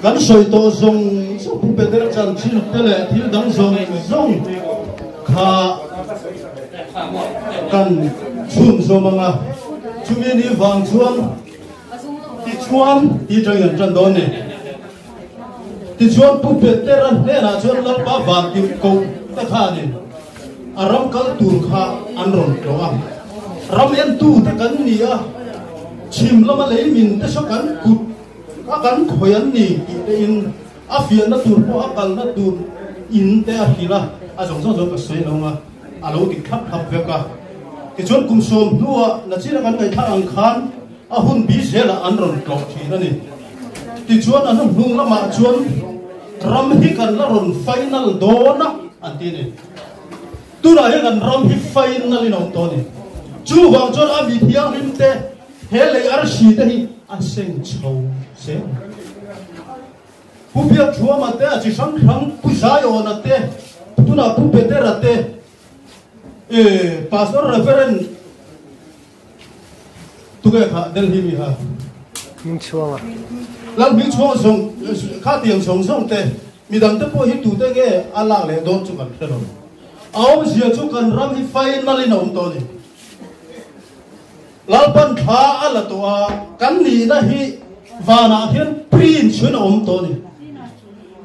kan soi to zong so pu pe der chan chin tele thil dang zong kha kan chun zo manga chumi ni wang chuan ti jang yan chan don ne ti chuan pu pe ter an ne na chuan lal ba van ti ko ta kha ni aram kal tur kha an ron lo a ram en tu ta kan ni a chim lama lei min ta so kan kut a kan khoyan ni ti in a fian na tur po a kal na tur in te a hila a jong jong ka sei lo nga a lo ti khap khap ve ka ti chuan kum som nuwa na chi ra kan kai tha ang khan a hun bi zela an ron tlo thi na ni ti chuan an hnung lama chuan ram hi kan la ron final do na an ti ni tu na he kan ram hi final in on to ni chu wang chuan a mi thiang lim te he le ar si te hi a seng chho se pu pia chua ma te a chi sang khang pu sa yo na te tu na pu pe te ra te pastor referent tu ke kha del hi mi ha Minh chua ma lang mi chua song kha tiang song te mi dam te po hi tu te ge ala le don chu kan thero aw sia chu kan ram hi finally na to ni lalpan tha ala to a kan ni na hi vana hian prin chun to ni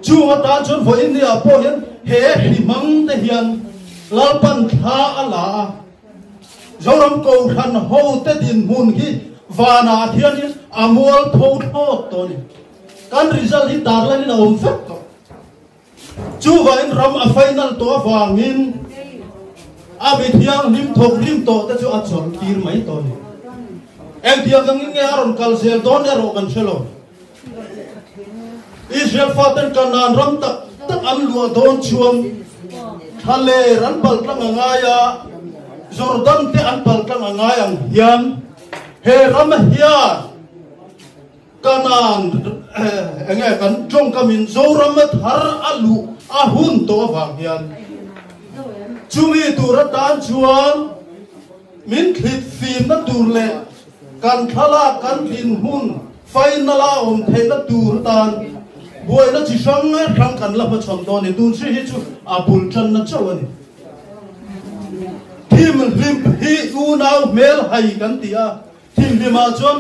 chu ma ta chun vo india po hian he hi mang te hian lalpan tha ala zoram ko khan ho te din mun hi vana hian amol tho tho to ni kan result hi tar la ni na fet to chu va in ram a final to wangin a bi thiang lim thok lim to te chu a chon tir mai to ni em thiang gang nge aron kal sel don ero kan chelo Israel faten kanan ram tak an lua don chuam thale ran pal tlang angaya Jordan te an pal tlang angayang hian he ram hian kanan enge kan jong kamin zoram thar alu ahun to wang hian chumi turatan chuan min khit fim na turle kan thala kan tin hun finala theina turtan buai na chi sang thang kan la pa chom do ni tun si hi chu abul chan na chawani thim lim hi unau mel hai kan tia thim bima chon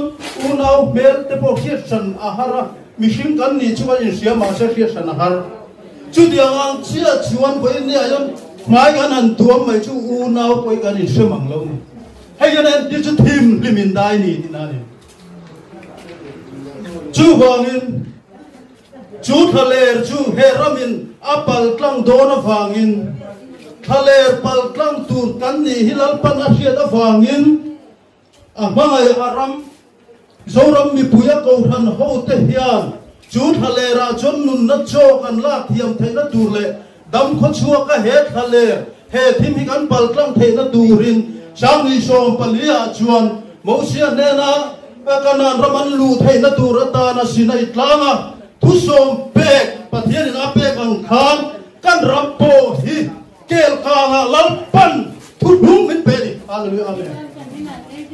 unau mel te po khiat san ahara mihing kan ni chuan in sia ma se khiat san ahar chu diang chia chuan ko ni ayon mai kan an tuam mai chu unau poi kan in semang lo ni hay cho nên đi chút thêm đi miền Tây này thì nào chú vangin chú thaler chú heramin apal klang dona vangin thaler pal klang tur kan ni hilal pan asia da vangin mangai aram zoram mi puya ko than ho te hian chú thalera chon nun na cho kan la thiam theina tur le dam kho chua ka he thaler he thim hi kan pal klang theina turin sang ni som palia chuan mo sia nena kanan raman lu theina turata na sinai tlanga thu som pek pathian na pek ang khan kan rampo hi kel kanga lalpan thu dhung min peli hallelujah amen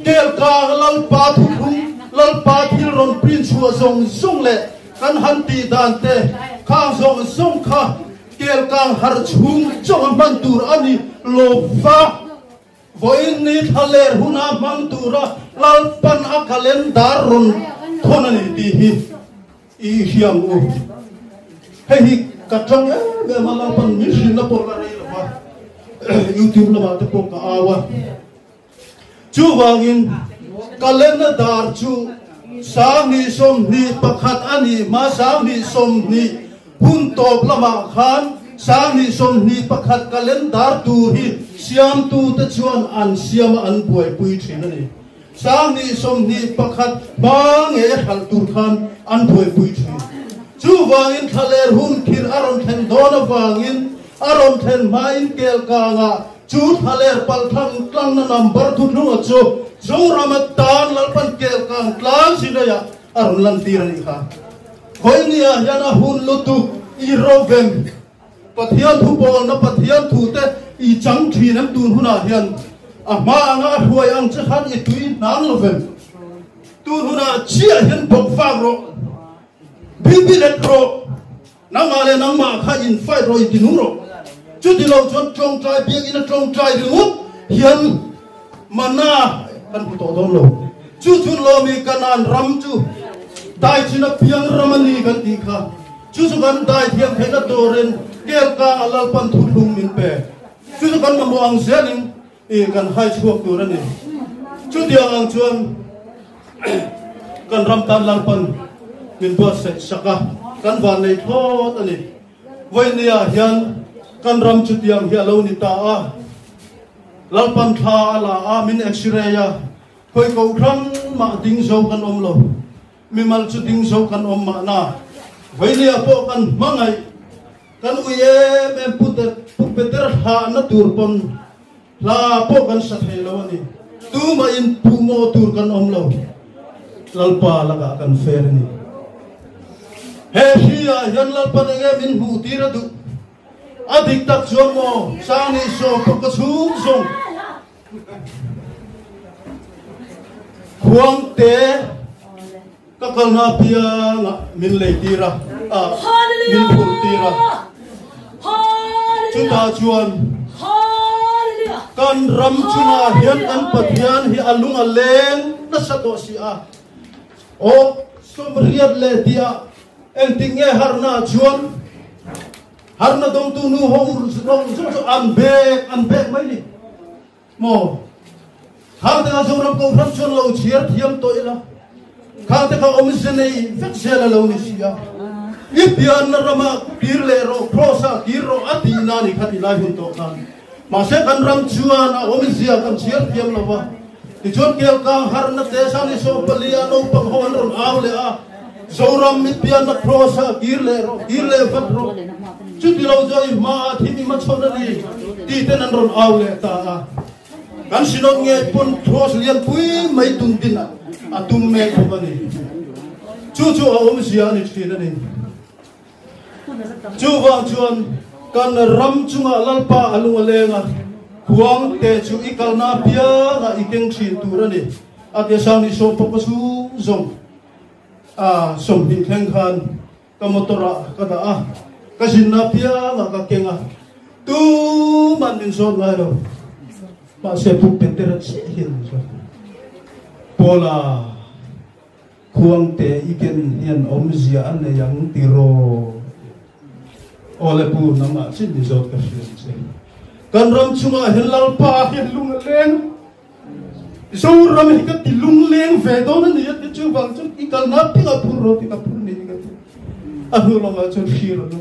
kel kanga lalpa thu dhung lalpa thil ron prin chua song le kan han ti dan te khang song kha kel kang har chung chong man tur ani lo fa voin ni thaler huna mang tura lalpan a kalendar ron thonani ti hi I hiam u hi katang ge malalpan mi sin na por la rei la YouTube la ma te po ka awa chu wangin kalendar chu sang ni som ni pakhat ani ma sang ni som ni hun top lama khan sang ni som ni pakhat kalendar tu hi siam tu ta chuan an siam an buai pui thin ani sang ni som ni pakhat bang e hal tur khan an buai pui thin chu wangin thaler hun khir aron then dona wangin aron then main kel kanga chu thaler pal thang tlang na number tu nu chu zo ramatan lalpan kel kang tlang sinaya aron lan tirani kha hoinia yana hun lutu I rovem pathian thu bol na pathian thu te I chang thi nam tun huna hian ma anga huai ang che khan I tui nang lovem tun huna chia hian bok fang ro bibi letro nang ale nang ma kha in fight ro in ro chu ti lo chon trong trai biang in trong trai ru hian mana kan pu to dom lo chu chu lo mi kanan ram chu dai china piang ramani kan ti kha chu chu kan dai thiam phena toren kel ka alal pan thu lung min pe chu chu kan mo ang zenin e kan hai chuak tur ani chu dia ang chuan kan ram tan lal pan min bo se saka kan van nei thot ani voi nia hian kan ram chu tiang hi alo ni ta a lal pan tha ala a min x-ray ya khoi ko thram ma ding zo kan om lo mi mal chu ding zo kan om ma na voi nia po kan mangai kan uye em puter ha na tur pon la po kan sa thelo ni tu ma in tu mo tur kan om lo lalpa laga kan fer ni he hiya yan lalpa nge min hu tira du adik tak chuan mo sang ni so ko chung song khuang te ka kalna pia min le tira min hu tira chuta chuan kan ram chuna hian kan pathian hi alung aleng na sato si a o somriat le dia en tinge harna chuan harna dong tu nu hong rong so an bek mai ni mo har te azong ram ko ram chon lo chiar thiam to ila khang te ka omisene vek sela lo ni sia ipian na rama pir le ro prosa kiro ati na ni khati lai hun to kan ma se kan ram chuan a omisia kan chiar thiam lo wa ti chon kel ka har na te sa ni so palia no pang hon ron aw le a zoram mi pian na prosa kir le vat ro chu ti lo joi ma thi mi ma chon ni ti ten an ron aw le ta a kan sinot nge pon pros lian pui mai tun tin a tum me ko ba ni chu a omisia ni thi na ni chu wa chuan kan ram chunga lalpa alung alenga huang te chu ikalna pia na ikeng thin turani ate sang ni so papasu zong som hin kheng khan kamotora kada a kasinna pia na ka kenga tu man min so ngai lo pa se pu petera che hin so pola huang te iken hian omzia an yang tiro ole pu nama chin ni zot ka fian kan ram chunga helal pa hin lung leng so ram hi ka ti lung leng ve do na ni ti chu bang chu ikal na pi ka phur ro ti ka phur ni ka a hu lo ma chu khir lo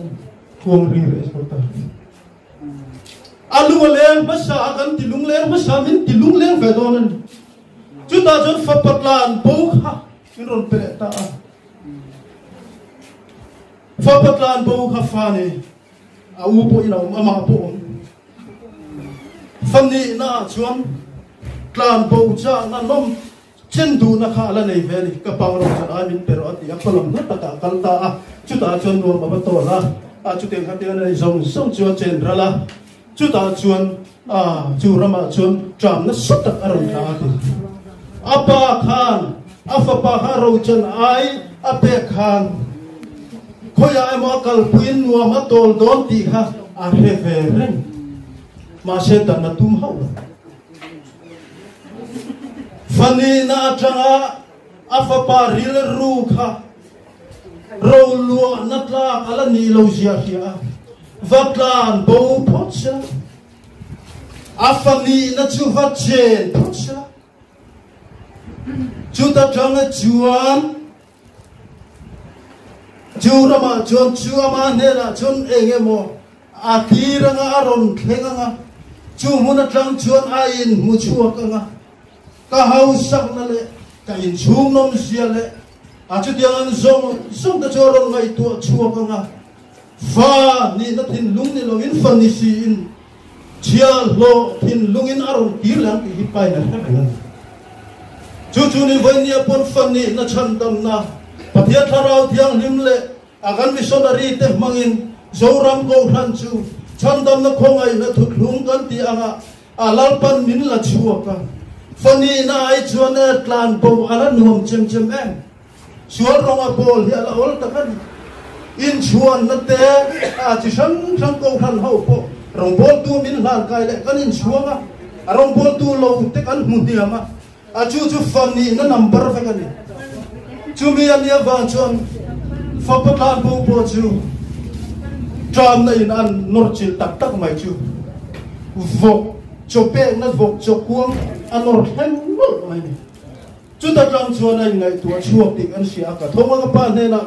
khong ri re so ta alu leng ma sa kan ti lung leng ma sa min ti lung leng ve do na chu ta chu fa patlan po kha min ron pe ta fa patlan po kha fa ni a u po ina ma po famni na chuan tlan po cha na nom chen du na kha la nei ve ni ka pang ro cha ai min pero ati a palam na ta kal ta a chu ta chuan no ma to la a chu teng kha te na zong song chuan chen ra la chu ta chuan chu rama chuan tram na sut ta aron kha ati apa khan afa pa ha ro chan ai ape khan khoya ai ma kal puin nuwa ma tol don ti kha a he ve ren ma se ta na tum hau fani na changa afa pa ril ru kha ro lu na tla ala ni lo zia khia vatlan bo potsa afa ni na chu vat chen potsa chu ta changa chuan Jurama John Chuama Nera John Engemo Akiranga Aron Kenganga Chumuna Tang John Ain Muchuakanga Kahau Saknale Kain Chumnom Siale Achutian Zong the Joron Mai to Chuakanga Fa Ni Natin Lungin Longin Fanisi in Chia Lo Tin Lungin Aron Kirlan Hipaina Chuchuni Vania Pon Fani Nachandam Na Patiat Harau Tiang Limle akan missionary te mangin zoram ko hanchu chandam na khongai na thuklung kan ti anga alalpan min la chuaka fani na ai chuan tlan bo ala nuam chem em sual ronga bol hi ala ol takan in chuan na te a chi sang sang ko khan ho po rong bol tu min lan kai le kan in chuanga a rong bol tu lo te kan mu ni ama a chu fan ni na number fa kan ni chu mi an ya van chuan fa pa kan po chu tram na in an nor chil tak tak mai chu vok chope na vok chokuang anor hen mo mai ni chu ta tram chuan ai ngai tu chuak tik an sia ka thoma ka pa ne na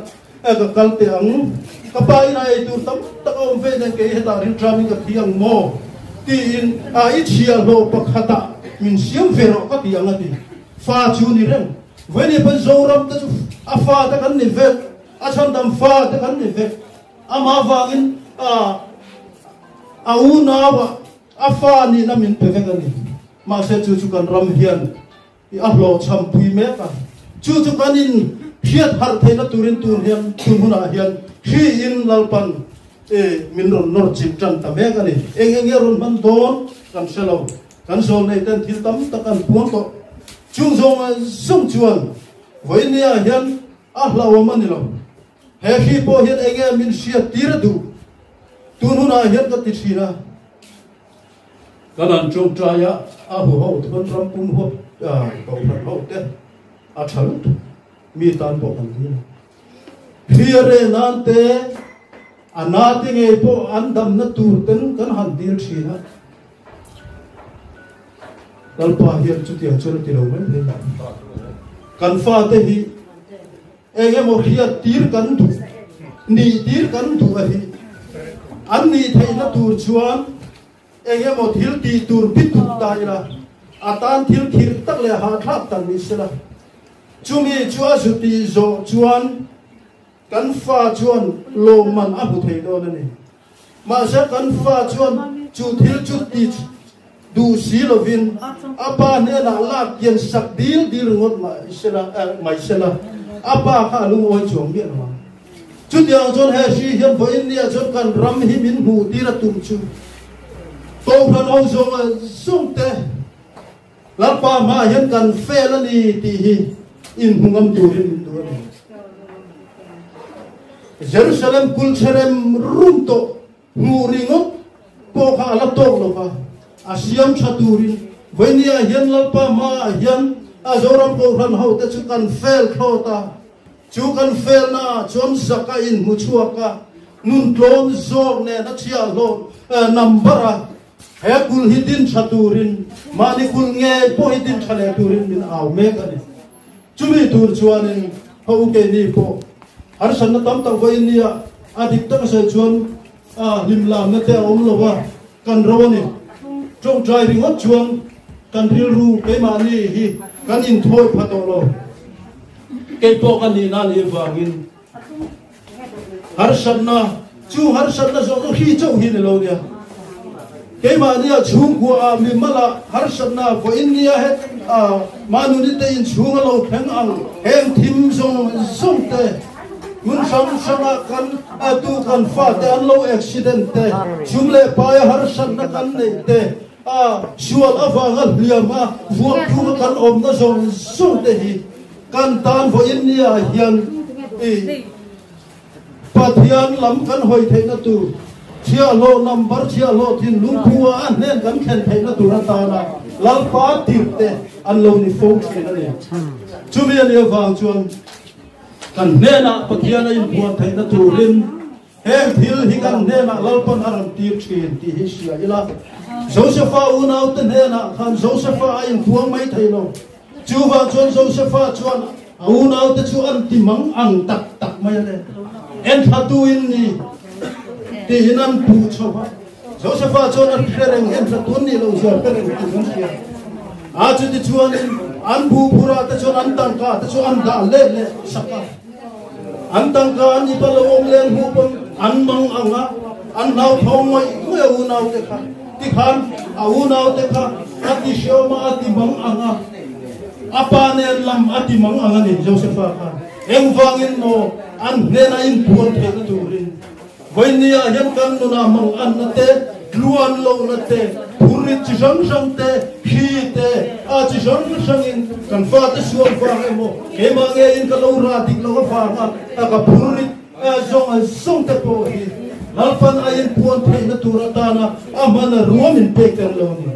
ka kalte ang kapai na ai tu tam ta om ve na ke heta rin tramming ka thiang mo ti in a I chia lo pakhata min siam ve ro ka ti ang ati fa chu ni rem ve ni ban zo ram ta chu a fa ta kan ni ve a chan dam fa ta kan ni ve a ma va in a u na wa a fa ni na min pe ve ka ni ma se chu chu kan ram hian I a lo cham pui me ka chu chu kan in hiat har theina turin tur hian thumuna hian hi in lalpan min ron nor chim tran ta me ka ni eng ron man don kan selo kan sol nei ten thil tam ta kan puang ko chung zong song chuan voinia hian a hlaw man ni lo he hi po hian eng min sia tir du tununa hian ka ti thina kanan chung traya a hu ho thon ram pum ho ko phan ho te a thal mi tan po kan ni phiare nan te anati nge po andam na tur ten kan han dir thina kalpa hian chu ti chur ti lo men he kan fa te hi enge mo hiat tir kan du ni tir kan du a hi an ni theina tur chuan enge mo thil ti tur bit tu ta ila atan thil khir tak le ha thap tan ni sela chumi chua su ti zo chuan kan fa chuan lo man a bu thei do na ni ma sa kan fa chuan chu thil chu ti du si lovin apa ne na la kien sak dil ngot mai sela apa kha lu oi chom mi ma chu tiang chon he si hian vo in nia chon kan ram hi min hu ti ra tum chu to phan ong zong sung te la pa ma hian kan fe la ni ti hi in hungam turin in du ni Jerusalem kulcherem rumto nguringot po kha la tok lo ka asiam chaturin voinia hian lalpa ma hian azoram ko ran ho te chu kan fel khota chu kan fel na chom zaka in muchuaka nun tlom zog ne na chia lo nambara he kul hidin chaturin mani kul nge po hidin chale turin min aw me ka ni chumi tur chuanin ho ke ni po har san na tam tam voinia adik ta sa chuan limlam na te om lo wa kan rawani trong trai ringot chuang kan ril ru ke ma ni hi kan in thoi phatolo ke po kan ni na ni wangin har sanna zo hi chau hi ne lo nia ke ma ni chung ku a mi mala har sanna vo in nia het manu ni te in chung lo thang ang hem thim zong te mun sang kan tu kan fa te an lo accident te chumle pa har sanna kan nei te shual avanga liama vuak thu kan om na zong te hi kan tan vo in nia hian pathian lam kan hoi theina tu chia lo number chia lo thin lung thua an nen kan khen theina tu ra ta na lal pa tirte an lo ni fo thena ni chumi ani wang chuan kan nena pathian in buat theina tu rin hem thil hi kan nena lal pan aram tir thin ti hi sia ila Josepha unau te nena khan Josepha in thuang mai thailo chuwa chuan Josepha chuan unau te chu an timang ang tak mai le en thatu in ni ti hinan pu chowa Josepha chuan an khereng en thatun ni lo zar pereng ti kan sia a chu ti chuan an bu pura te chuan an tang ka te chuan da le saka an tang ka ni palo om len hu pon an mang anga an nau thong mai ngue unau te kha ti khan aunau te kha ati shoma ati mang anga apa ne lam ati mang anga ni Josepha kha eng wangin no an nena in puan the na turin voinia hian kan no na mang an na te luan lo na te puri chi sang te hi te a chi sang in kan fa te suam fa mo ke ma nge in ka lo ra dik lo fa ma ka puri zong song te po hi lalpan ayin puan thei na turatana amana ruamin peker lo ni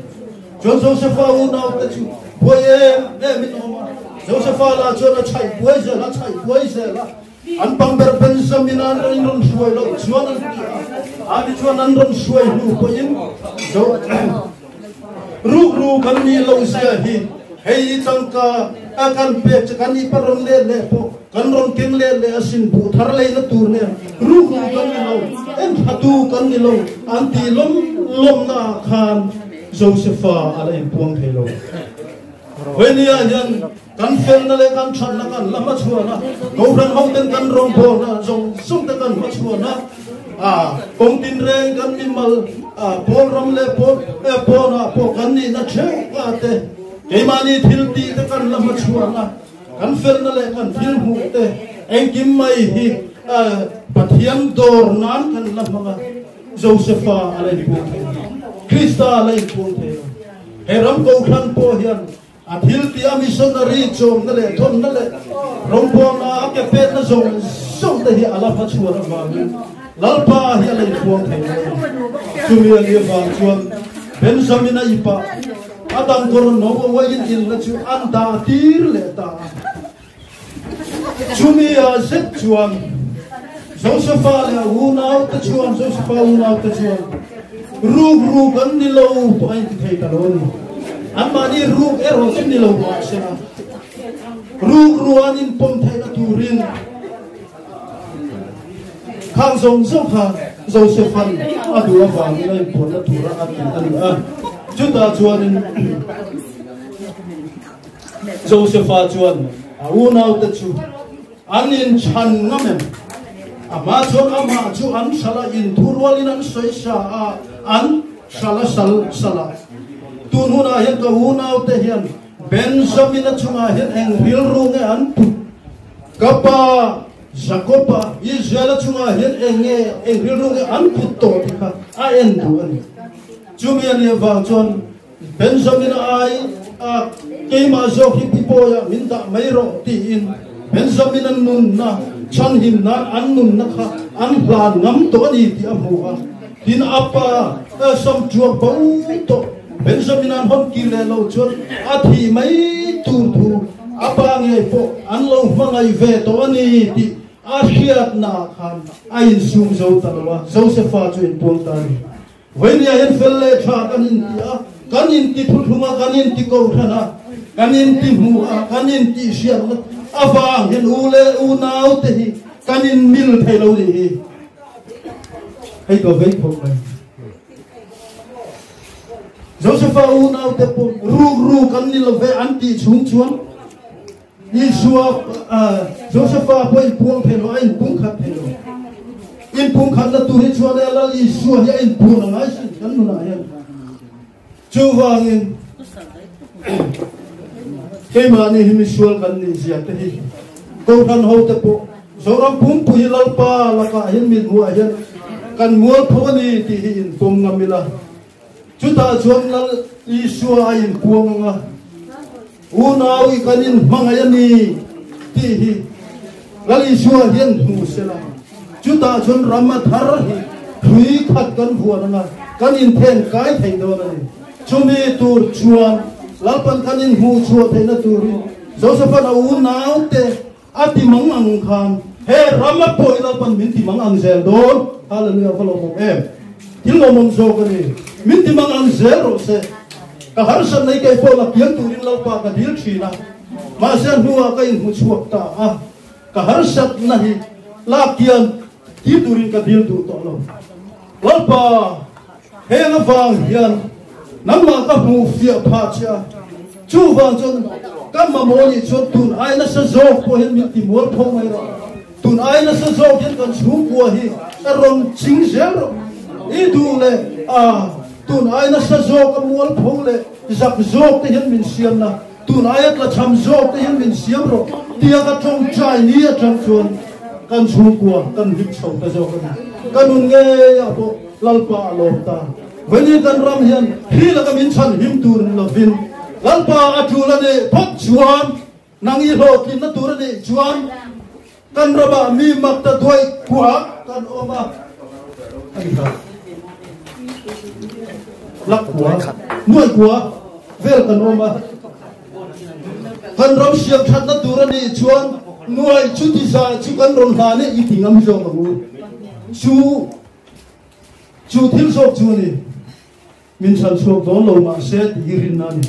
John Joseph unau te chu boye min oma Joseph la chona chai boye la chai boye la an pamber Benjamin an ron suai lo chuan an chuan an ron suai lu ko in ru kan ni lo sia hi hei tangka akan pe kan ni paron le po kan ron king le asin bu thar le na tur ne ru kan ni lo en hatu kan ni lo anti lom na khan Josepha ala in puang thelo Wenia yan kan fel na le kan chan na kan lama chuana ko ran hau ten kan rong po na jong sung ta kan ma chuana kong tin reng kan ni mal pol ram le po na po kan ni na che ka te ke mani thil ti ta kan lama chuana kan fel na le kan thil hu te eng kim mai hi pathiam dor nan kan lama Josepha ala ni po Krista ala ni po te heram ko khan po hian athil ti a missionary chom na le thon na le rompo na ke pe na zong song te hi ala pha chuan ma lalpa hi ala ni po te chumi ali ba chuan Benjamin a ipa adam koron no wa in la chu an da tir le ta chumi a set chuan Josepha le unau ta chuan Josepha unau ta chuan ru kan ni lo point thei ta lo ni amani ru ero sim ni lo ma sena ru anin pom thei na turin khang song kha Josepha adu awang lai pon na tura ani juta chuanin Josepha chuan unau ta chu anin chan ngamen ama chu an sala in thurwalin an soisa an sala tununa hian ka unau te hian Benjamin chunga hian eng ril runge an kapa Jacoba Israel chunga hian eng ril runge an putto tikha a en du ani chumian ye wa chon Benjamin ai keima jo hi pipoya minda mairo ti in Benjamin an nun na chan him na an nun na kha an hlan ngam to ni ti amuha tin apa som chuak bo to Benjamin an hon ki le lo chon athi mai tu apa nge po an lo mangai ve to ni ti a hiat na khan ain sum zo ta lo Josepha chu in pol ta ni venia hen fel le tha kan in ti thuma kan in ti ko thana kan in ti mu kan in ti sian avang hen ule unau te hi kan in mil thelo ni hi ai ko ve ko mai Josepha unau te po ru kan ni lo ve anti chung chuan ni suwa Josepha po in puang thelo in pung khat thelo in pung khat la tu hi chuan la li suwa ya in pung na sin kan nu na yan chu wangin ke mani hi misual kan ni sia te hi ko kan ho te po zoram pum pu hi lalpa la ka hin min hu a hian kan mual phoni ti hi in pum ngamila chuta chuan lal I suwa in puang nga unau I kanin mangayani ti hi lal I suwa hian hu sela chuta chuan ramathar hi thui khat kan huan nga kanin then kai thei do na ni chumi tur chuan lalpan kanin hu chua thei na tur Josepha na unau te ati mangang khan he ramapo lalpan min ti mangang zel don hallelujah follow em tilmo mong zo kani min ti mangang zero se ka harsan nei kai po la pian turin lalpa ka dil thina ma san huwa ka in hu chuak ta ka harsat nahi la kian ti turin ka dil tu to lo lalpa he na wang hian namma ka hu fia pha cha chu wang chon ka ma mo ni chon tun ai na sa zo ko hin min ti mol thong mai ro tun ai na sa zo hin kan chu ko hi ron ching zero I du le tun ai na sa zo ka mol thong le zak zo te hin min siam na tun ai la cham zo te hin min siam ro tia ka chong chai ni a chang chon kan chu ko kan hit chau ta zo kan un nge ya po lalpa lo ta veni kan ram hian hi la ka min chan him tur lo vin lalpa atula ne phok chuan nang I lo tin na tur ne chuan kan raba mi makta doi kuha kan oma ani ha lak kuha nuai kuha vel kan oma kan ram siam that na turani chuan nuai chu ti sa chu kan ron ha ne I tingam jo ma mu chu thil sok chu ni min san sok don lo ma set yirin na ni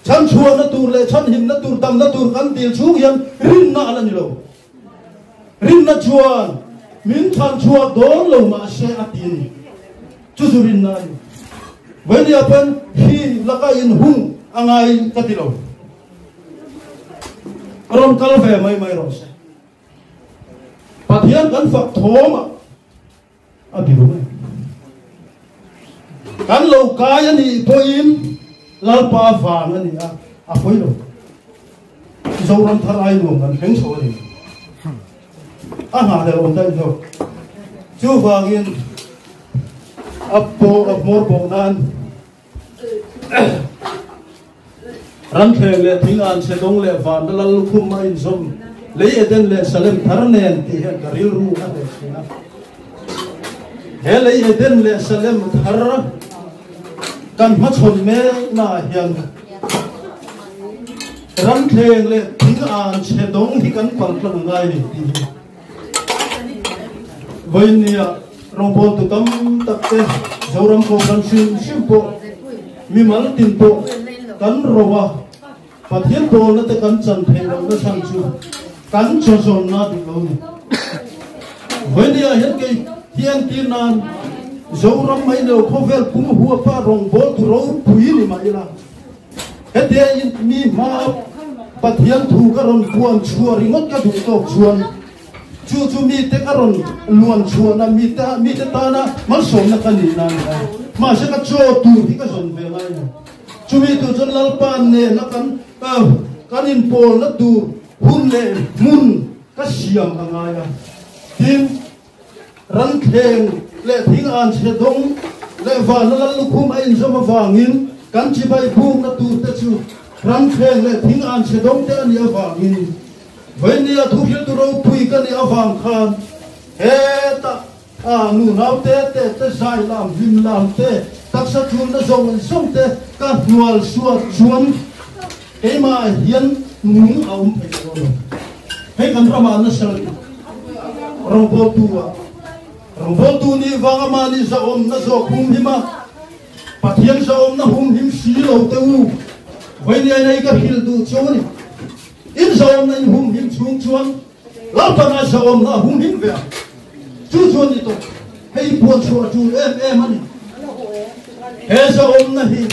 chan chuan na tur le chan him na tur tam na tur kan til chu hian rin na ala ni lo rin na chuan min chan chuak don lo ma se atin chu zu rin na ni when ya pen hi laka in hung angai katilo ron kal ve mai ro se pathian kan fak thoma abiru kan lo kaya ni poim lalpa vang ani a khoi lo zoram tharai lo kan heng so ni a ha le on dai zo chu wangin appo apmor bonan ran the le thingan se dong le van lal khum mai zom le eden le salem tharnen ti he garil ru na le sina he le eden le salem thar kan ma chon me na hian ran theng le thingan se dong hi kan pal tlang ngai ni ti voinia robot tu tam takte zoram ko kan sim po mi mal tin po kan rowa pathian to na te kan chan theng lo na sang chu kan cho zon na di lo ni voinia hian ke hian tin nan zoram mai lo khovel pum huwa pa rong bol tu ro pui ni mai la hete in mi ma pathian thu ka ron puan chua ringot ka du to chuan chu mi te ka ron luan chuan na mi te ta na mal som na kan ni na ma se ka cho tu hi ka zon ve lai chu mi tu chon lal pan ne na kan in pol na tu hun le mun ka siam angaya tin ran theng le thing an se dong le van la lu khum ai zoma wangin kan chi bai phung na tu te chu ran theng le thing an se dong te ani awangin voinia thu hil tu ro pui kan ni awang khan he ta nu nau te sai lam him lam te taksa chun na zong te ka nual suat chuan e ma hian nung aum pe ro he kan rama na sel robot tu ni wanga mani sa om na zo hum hima pathian sa om na hum him si lo te u voinia nei ka hil du choni in sa om na hum him chung chuan la pa na sa om na hum him ve chu ni to hei puan chua chu em ani he sa om na hi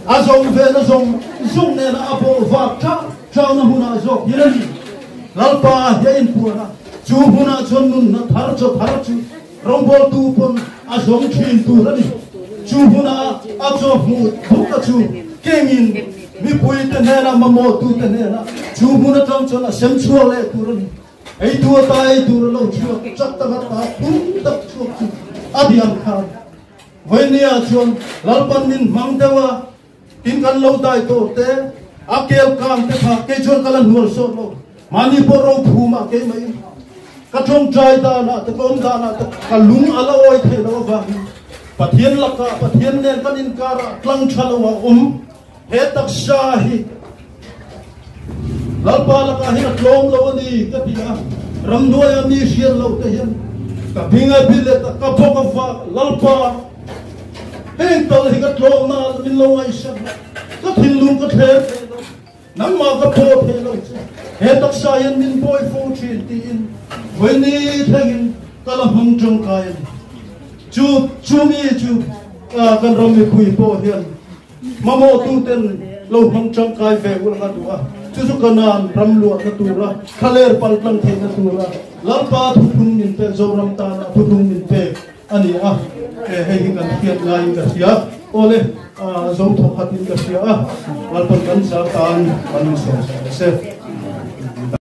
a zong ve na zong ne na apo va cha na huna zo hirani lalpa he in puana chu huna chon nun na thar chu rombol tu pon a zong thin tu rani chu huna a cho mu thuka chu kengin mi pui te ne na mamo tu te ne na chu huna chon chon a sem chu le tu rani ei tu tai tu lo chu chak ta pum tak chu adiam kha voinia chon lalpan min mang dewa tin kan lo dai to te akel kam te pha ke chon kalan hur so lo mani poro phuma ke mai ka thong trai da na te kom da na te kalung ala oi the lo wa pathian laka pathian nen kan in kara tlang thalawa he tak shahi lalpa laka hi tlom lo ni ka pia ramdoya mi shian lo te hian ka binga bilet ka phoka fa lalpa heng tol hi ka tlom na min lo ai sa ka thilung ka the nang ma ka pho the lo he tak shayan min boy fo chin tin when ni thangin kala hung chung kai chu mi kan rom mi pui po hian mamo tu ten lo hung chung kai ve ul nga duwa chu kanan ram luat na tura khaler pal tlang the na tura lalpa thu thung min pe zoram ta na thu thung min pe ani he hi kan khiat ngai ka sia ole zo thok hatin ka sia lalpa kan sa tan kan so se